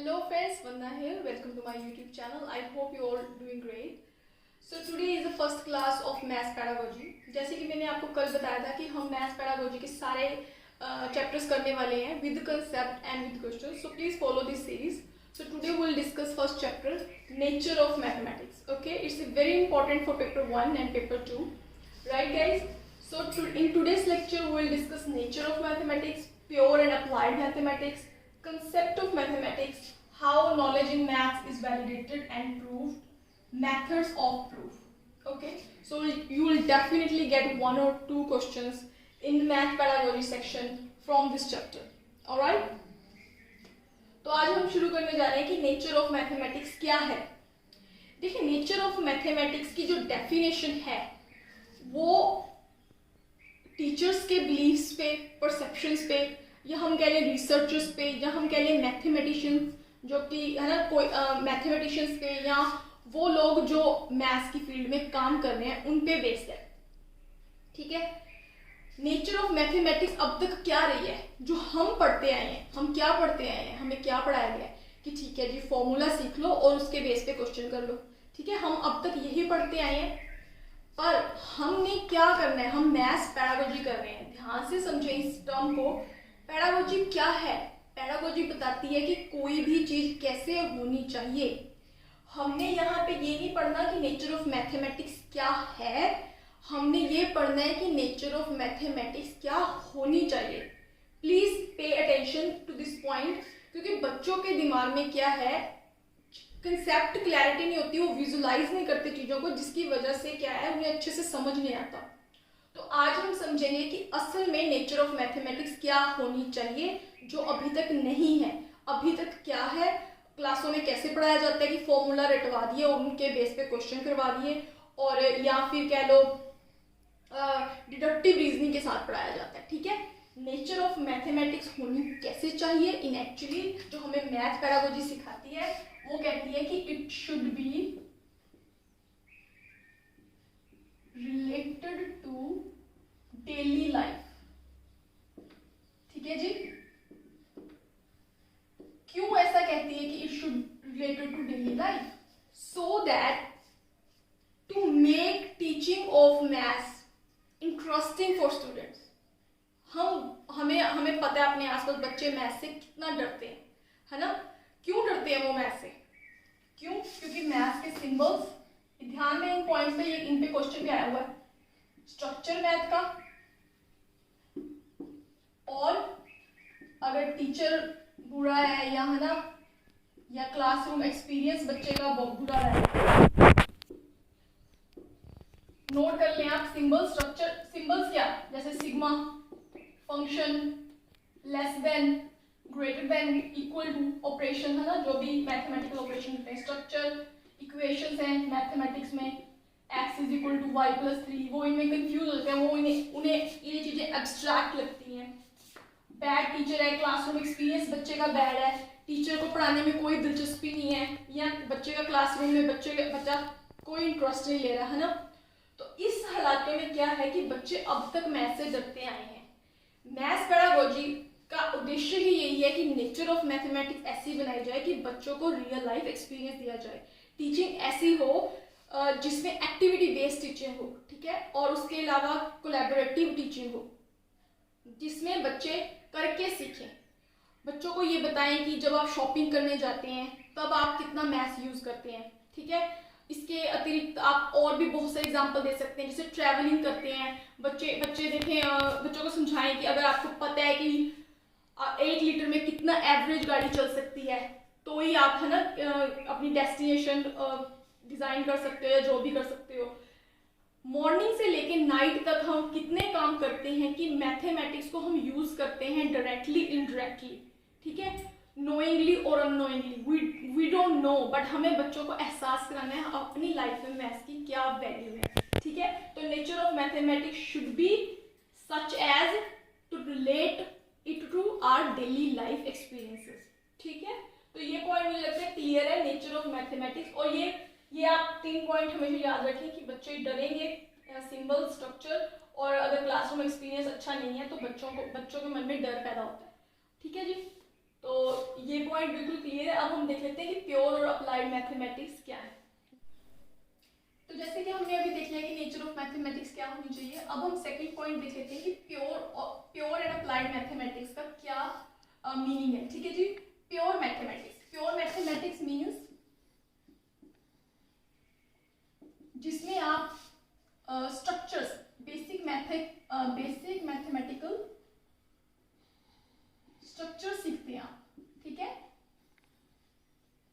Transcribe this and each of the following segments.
Hello friends, Vandana here. Welcome to my YouTube channel. I hope you all doing great. So today is the first class of Maths Pedagogy. जैसे कि मैंने आपको कल बताया था कि हम Maths Pedagogy के सारे chapters करने वाले हैं with concept and with questions. So please follow this series. So today we will discuss first chapter, Nature of Mathematics. Okay, it's very important for paper 1 and paper 2. Right guys? So in today's lecture we will discuss nature of mathematics, pure and applied mathematics, concept of mathematics, how knowledge in maths is validated and proved, methods of proof. Okay, so you will definitely get 1 or 2 questions in the math pedagogy section from this chapter. Alright, तो आज हम शुरू करने जा रहे हैं कि nature of mathematics क्या है. देखिए, नेचर ऑफ मैथमेटिक्स की जो डेफिनेशन है वो टीचर्स के बिलीव्स पे, परसेप्शंस पे, या हम कह लें रिसर्चर्स पे, या हम कह लें मैथमेटिशियंस जो कि है ना, कोई मैथमेटिशियंस पे, या वो लोग जो मैथ्स की फील्ड में काम कर रहे हैं उन पे बेस्ड है. ठीक है, नेचर ऑफ मैथमेटिक्स अब तक क्या रही है, जो हम पढ़ते आए हैं. हम क्या पढ़ते आए हैं, हमें क्या पढ़ाया गया है कि ठीक है जी फॉर्मूला सीख लो और उसके बेस पे क्वेश्चन कर लो. ठीक है, हम अब तक यही पढ़ते आए हैं. पर हमने क्या करना है, हम मैथ्स पेडागोजी कर रहे हैं. ध्यान से समझें इस टर्म को. पेडागोजी क्या है? पेडागोजी बताती है कि कोई भी चीज कैसे होनी चाहिए. हमने यहाँ पे ये नहीं पढ़ना कि नेचर ऑफ मैथमेटिक्स क्या है, हमने ये पढ़ना है कि नेचर ऑफ मैथमेटिक्स क्या होनी चाहिए. Please pay attention to this point, क्योंकि बच्चों के दिमाग में क्या है, कंसेप्ट क्लैरिटी नहीं होती, वो विजुलाइज नहीं करते चीज़ों को, जिसकी वजह से क्या है उन्हें अच्छे से समझ नहीं आता. तो आज हम समझेंगे कि असल में नेचर ऑफ मैथमेटिक्स क्या होनी चाहिए जो अभी तक नहीं है. अभी तक क्या है, क्लासों में कैसे पढ़ाया जाता है कि फॉर्मूला रटवा दिए और उनके बेस पे क्वेश्चन करवा दिए, और या फिर कह लो डिडक्टिव रीजनिंग के साथ पढ़ाया जाता है. ठीक है, नेचर ऑफ मैथमेटिक्स होनी कैसे चाहिए इन एक्चुअली जो हमें मैथ पेडागोजी सिखाती है वो कहती है कि it should be related to daily life. ठीक है जी, क्यों ऐसा कहती है कि it should related to daily life? So that to make teaching of maths interesting for students. हमें पता है अपने आसपास बच्चे मैथ्स से कितना डरते हैं, है ना. क्यों डरते हैं वो मैथ्स से? क्यों? क्योंकि मैथ्स के सिंबल्स, ध्यान में इन पॉइंट्स पे, ये इन पे क्वेश्चन भी आया हुआ है. स्ट्रक्चर मैथ का, और अगर टीचर बुरा है या है ना, या क्लासरूम एक्सपीरियंस बच्चे का बहुत बुरा है, नोट कर लें आप. सिंबल, स्ट्रक्चर, सिंबल्स क्या, जैसे sigma, function, less than, greater than, equal to, operation है ना, जो भी मैथमेटिकल ऑपरेशन होते हैं. स्ट्रक्चर, इक्वेशंस हैं मैथमेटिक्स में, x is equal to y plus 3, वो इनमें कंफ्यूज होते हैं, वो उन्हें ये चीजें एब्स्ट्रैक्ट लगती हैं. बैड टीचर है, क्लासरूम एक्सपीरियंस बच्चे का बैड है, टीचर को पढ़ाने में कोई दिलचस्पी नहीं है, या बच्चे का क्लासरूम में बच्चा कोई इंटरेस्ट नहीं ले रहा है ना. तो इस हालात में क्या है कि बच्चे अब तक मैथ्स से डरते आए हैं. मैथ्स पेडागोजी का उद्देश्य ही यही है कि नेचर ऑफ मैथमेटिक्स ऐसी बनाई जाए कि बच्चों को रियल लाइफ एक्सपीरियंस दिया जाए. टीचिंग ऐसी हो जिसमें एक्टिविटी बेस्ड टीचिंग हो. ठीक है, और उसके अलावा कोलैबोरेटिव टीचिंग हो जिसमें बच्चे करके सीखें. बच्चों को ये बताएं कि जब आप शॉपिंग करने जाते हैं तब आप कितना मैथ्स यूज करते हैं. ठीक है, इसके अतिरिक्त आप और भी बहुत सारे एग्जांपल दे सकते हैं. जैसे ट्रैवलिंग करते हैं बच्चे देखें, बच्चों को समझाएं कि अगर आपको पता है कि 1 लीटर में कितना एवरेज गाड़ी चल सकती है तो ही आप है ना अपनी डेस्टिनेशन डिजाइन कर सकते हो या जो भी कर सकते हो. मॉर्निंग से लेके नाइट तक हम कितने काम करते हैं कि मैथमेटिक्स को हम यूज करते हैं डायरेक्टली, इनडायरेक्टली. ठीक है, नोइंगली और unknowingly, we don't know, but हमें बच्चों को एहसास कराना है अपनी लाइफ में मैथ्स की क्या वैल्यू है. ठीक है, तो nature of mathematics should be such as to relate it to our daily life experiences. ठीक है, तो ये पॉइंट मुझे लगता है क्लियर है, नेचर ऑफ मैथमेटिक्स. और ये आप 3 पॉइंट हमेशा याद रखें कि बच्चे डरेंगे सिंबल, स्ट्रक्चर, और अगर क्लासरूम एक्सपीरियंस अच्छा नहीं है तो बच्चों के मन में डर पैदा होता है. ठीक है जी, तो ये पॉइंट पॉइंट बिल्कुल क्लियर है। अब हम देख लेते हैं कि प्योर और अप्लाइड मैथमेटिक्स क्या है। तो जैसे कि हमने अभी देख लिया कि नेचर ऑफ मैथमेटिक्स क्या होनी चाहिए, अब हम सेकंड पॉइंट देख लेते हैं कि प्योर एंड अप्लाइड मैथमेटिक्स का क्या मीनिंग है। ठीक है जी, प्योर मैथमेटिक्स मीन्स जिसमें आप स्ट्रक्चर्स, बेसिक मैथमेटिकल स्ट्रक्चर सीखते हैं आप। ठीक है,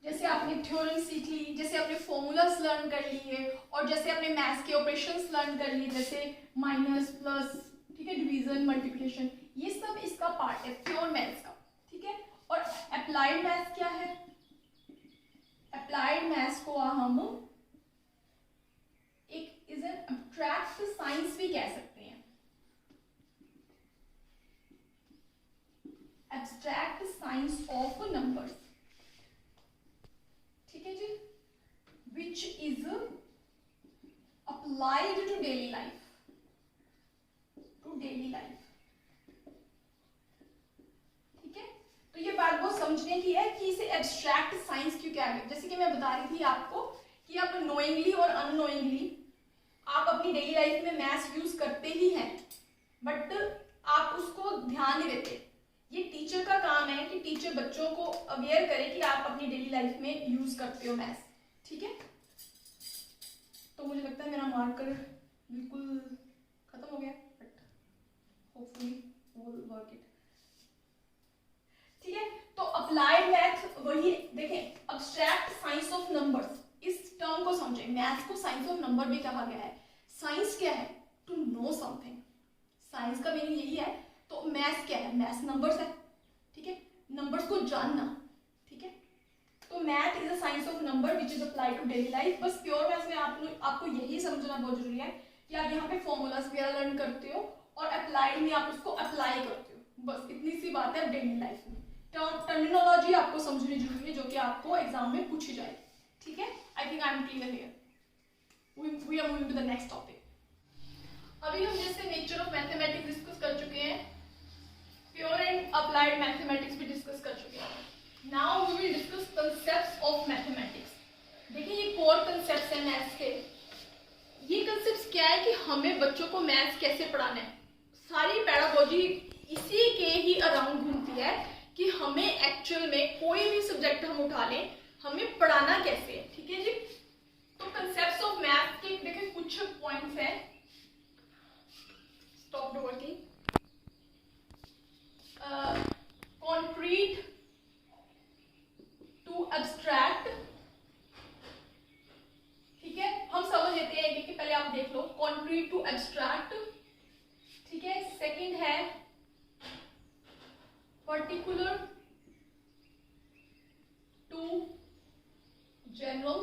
जैसे आपने थ्योरम सीख ली, जैसे आपने फॉर्मूलास लर्न कर लिए, और जैसे आपने मैथ्स के ऑपरेशंस लर्न कर लिए, जैसे माइनस, प्लस, ठीक है, डिवीजन, मल्टीप्लिकेशन, ये सब इसका पार्ट है प्योर मैथ्स का। ठीक है, और अप्लाइड मैथ्स क्या है? अप्लाइड मैथ्स को हम एक इज एन अब्स्ट्रैक्ट साइंस भी कह सकते हैं। Abstract science of numbers. ठीक है जी, which is applied to daily life, ठीक है। तो ये बात बहुत समझने की है कि इसे एब्स्ट्रैक्ट साइंस क्यों क्या है। जैसे कि मैं बता रही थी आपको कि आप नोइंगली और अननोइंगली आप अपनी डेली लाइफ में मैथ्स यूज करते ही हैं, बट आप उसको ध्यान नहीं देते। ये टीचर का काम है कि टीचर बच्चों को अवेयर करे कि आप अपनी डेली लाइफ में यूज करते हो मैथ्स। ठीक है, तो मुझे लगता है मेरा मार्कर बिल्कुल खत्म हो गया, but hopefully will work it. ठीक है, तो अप्लाइड मैथ वही देखें, अब्स्ट्रैक्ट साइंस ऑफ नंबर्स, इस टर्म को समझें। मैथ्स को साइंस ऑफ नंबर भी कहा गया है। साइंस क्या है? To know something. साइंस का मीनिंग यही है। तो मैथ्स क्या है? मैथ्स नंबर्स है। ठीक है, नंबर्स को जानना। ठीक है, तो math is a science of number which is applied to daily life. बस प्योर मैथ्स में आपको यही समझना बहुत जरूरी है कि आप यहाँ पे फॉर्मूलाज वगैरह लर्न करते हो और अप्लाइड में आप उसको अप्लाई करते हो। बस इतनी सी बात है डेली लाइफ में। टर्मिनोलॉजी आपको समझनी जरूरी है जो कि आपको एग्जाम में पूछी जाएगी। ठीक है, I think I am clear here. We are moving to the next topic. अभी हम जैसे नेचर ऑफ मैथमेटिक्स डिस्कस कर चुके हैं, प्योर एंड अप्लाइड मैथमेटिक्स भी डिस्कस कर चुके हैं। Now we will discuss concepts of mathematics. देखिए, ये कोर कंसेप्ट्स हैं मैथ्स के। ये कंसेप्ट्स क्या है कि हमें बच्चों को मैथ्स कैसे पढ़ाना है। सारी पेडागोजी इसी के ही अराउंड घूमती है कि हमें एक्चुअल में कोई भी सब्जेक्ट हम उठा लें, हमें पढ़ाना कैसे है। ठीक है जी, तो कंसेप्ट्स ऑफ मैथ के देखिए कुछ पॉइंट्स हैं। Stop working. Concrete to abstract. ठीक है, हम समझ लेते हैं कि पहले आप देख लो कॉन्क्रीट टू एब्स्ट्रैक्ट। ठीक है, सेकंड है पर्टिकुलर टू जनरल।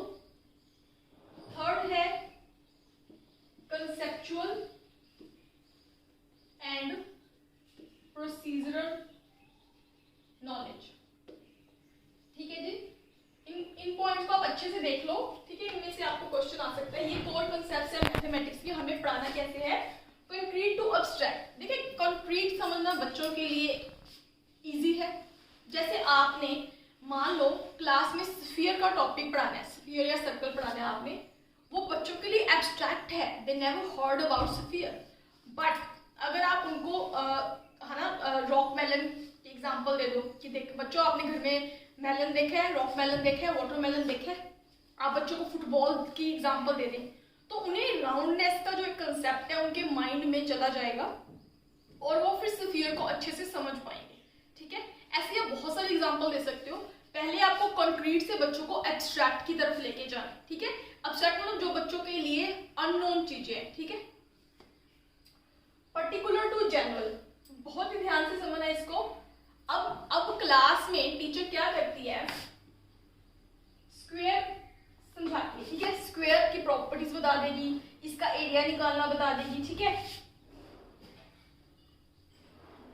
थर्ड है कंसेप्चुअल एंड प्रोसीजरल नॉलेज। ठीक है जी, इन पॉइंट्स को आप अच्छे से देख लो। ठीक है, इनमें से आपको क्वेश्चन आ सकता है। ये कोर कंसेप्ट्स है मैथमेटिक्स की, हमें पढ़ाना कैसे है। Concrete to abstract. देखिए, कंक्रीट समझना बच्चों के लिए इजी है। जैसे आपने मान लो क्लास में स्फीयर का टॉपिक पढ़ाना है, स्फीयर या सर्कल पढ़ाना है आपने, वो बच्चों के लिए एब्स्ट्रैक्ट है, they never heard about sphere. But अगर आप उनको है ना रॉक मेलन की एग्जांपल दे दो कि देख बच्चों, आपने घर में मेलन देखा है, रॉक मेलन देखा है, वाटर मेलन देखा है, आप बच्चों को फुटबॉल की एग्जांपल दे दें तो उन्हें राउंडनेस का जो एक कंसेप्ट है उनके माइंड में चला जाएगा और वो फिर स्फीयर को अच्छे से समझ पाएंगे। ठीक है, ऐसे आप बहुत सारे एग्जांपल दे सकते हो। पहले आपको कंक्रीट से बच्चों को एब्स्ट्रैक्ट की तरफ लेके जाना। ठीक है, एब्स्ट्रैक्ट मतलब जो बच्चों के लिए अननोन चीजें हैं। ठीक है, पर्टिकुलर टू जनरल, बहुत ही ध्यान से समझना है इसको। अब क्लास में टीचर क्या करती है, स्क्वायर समझाती है। ठीक है, स्क्वायर की प्रॉपर्टीज बता देगी, इसका एरिया निकालना बता देगी। ठीक है,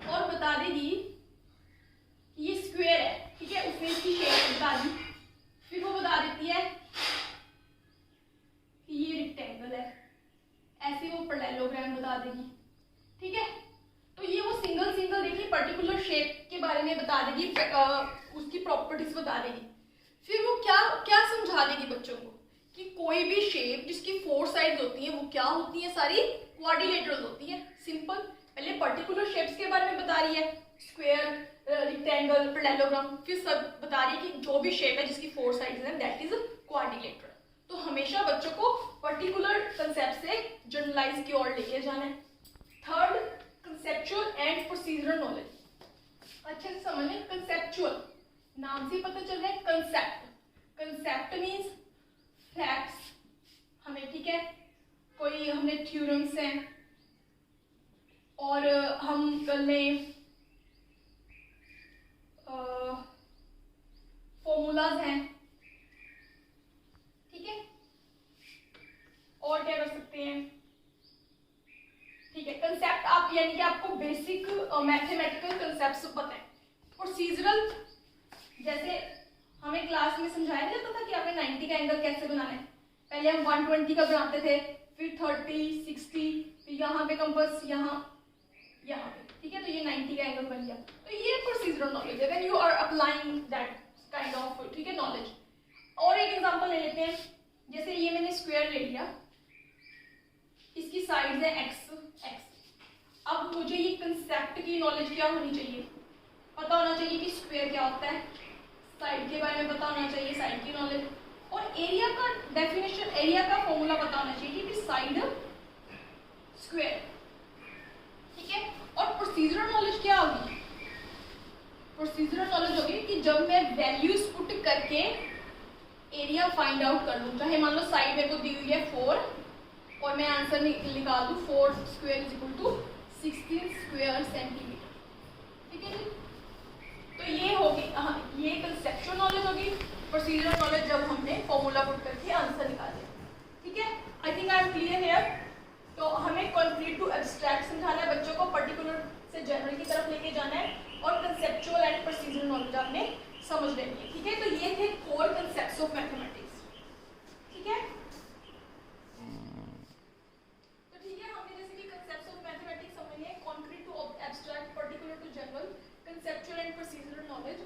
और बता देगी कि ये स्क्वायर है। ठीक है, उसने इसकी शेप बता दी। फिर वो बता देती है कि ये रेक्टेंगल है, ऐसे वो पैरेललोग्राम बता देगी। ठीक है, तो ये वो सिंगल देखिए पर्टिकुलर शेप के बारे में बता देगी, उसकी प्रॉपर्टी प्रॉपर्टीज बता देगी। फिर वो क्या क्या समझा देगी बच्चों को कि कोई भी शेप जिसकी 4 साइड्स होती हैं वो क्या होती है, सारी क्वाड्रिलेटरल होती है। सिंपल। पहले पर्टिकुलर शेप्स के बारे में बता रही है, स्क्वायर, रेक्टेंगल, पैरेललोग्राम, फिर सब बता रही है कि जो भी शेप है जिसकी 4 साइड्स हैं दैट इज क्वाड्रिलेटरल। तो हमेशा बच्चों को पर्टिकुलर कंसेप्ट से जनरलाइज की ओर लेके जाना है। Third, conceptual and procedural knowledge. अच्छे से समझ लें, कंसेप्चुअल नाम से पता चल रहा है कंसेप्ट। कंसेप्ट मीन्स फैक्ट्स हमें, ठीक है, कोई हमने थ्योरम्स हैं और हम कर लें फॉर्मूलाज हैं, ठीक है, और क्या कर सकते हैं, ठीक है। कंसेप्ट आप यानी कि आपको बेसिक मैथमेटिकल कंसेप्ट्स पता है। प्रोसीजरल, जैसे हमें क्लास में समझाया जाता था कि आपने 90 का एंगल कैसे बनाना है। पहले हम 120 का बनाते थे, फिर 30, 60, फिर यहाँ पे कंपास, यहाँ पे, ठीक है, तो ये 90 का एंगल बन गया। तो ये प्रोसीजरल नॉलेज है, when you are applying that kind of, ठीक है, नॉलेज। और एक एग्जांपल ले लेते हैं, जैसे ये मैंने स्क्वायर ले लिया, इसकी साइड्स है x। अब मुझे ये कंसेप्ट की नॉलेज क्या होनी चाहिए, पता होना चाहिए कि स्क्वायर क्या होता है, साइड के बारे में पता होना चाहिए, साइड की नॉलेज, और एरिया का डेफिनेशन, एरिया का फॉर्मूला पता होना चाहिए कि साइड स्क्वायर, ठीक है। और प्रोसीजरल नॉलेज क्या होगी, प्रोसीजरल नॉलेज होगी कि जब मैं वैल्यूज पुट करके एरिया फाइंड आउट कर लूँ, चाहे मान लो साइड मेरे को दी हुई है 4 और मैं आंसर निकाल दूँ 4 square is equal to 16 square centimetre, ठीक है जी। तो ये होगी, ये कंसेप्चुअल नॉलेज होगी। प्रोसीजरल नॉलेज जब हमने फॉर्मूला पुट करके आंसर निकाले, ठीक है। I think I am clear here. तो हमें कॉन्क्रीट टू एब्स्ट्रैक्ट समझाना है, बच्चों को पर्टिकुलर से जनरल की तरफ लेके जाना है, और कंसेप्चुअल एंड प्रोसीजरल नॉलेज आपने समझ लेनी है, ठीक है। तो ये थे 4 कंसेप्ट्स ऑफ मैथमेटिक्स, ठीक है। तो ठीक है, हमने जैसे कि कंसेप्ट्स ऑफ मैथमेटिक्स समझ लिए, concrete to abstract, particular to general, conceptual and procedural knowledge,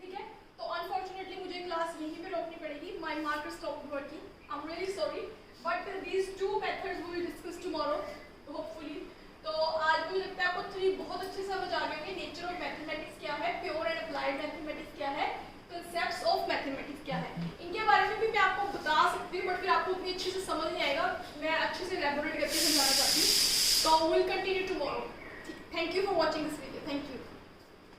ठीक है। तो अनफॉर्चुनेटली मुझे क्लास यहीं पे रोकनी पड़ेगी, my marker stopped working, I am really sorry, but these 2 methods we will discuss tomorrow hopefully. तो आज मुझे लगता है आपको 3 बहुत अच्छे से समझ आ गए होंगे, नेचर ऑफ मैथमेटिक्स क्या है, प्योर एंड अप्लाइड मैथमेटिक्स क्या है, कंसेप्ट्स ऑफ मैथमेटिक्स क्या है। इनके बारे में भी मैं आपको बता सकती हूँ, बट फिर आपको उतनी अच्छे से समझ नहीं आएगा, मैं अच्छे से एलैबोरेट करके समझाना चाहती हूँ। तो will continue tomorrow. Thank you for watching this.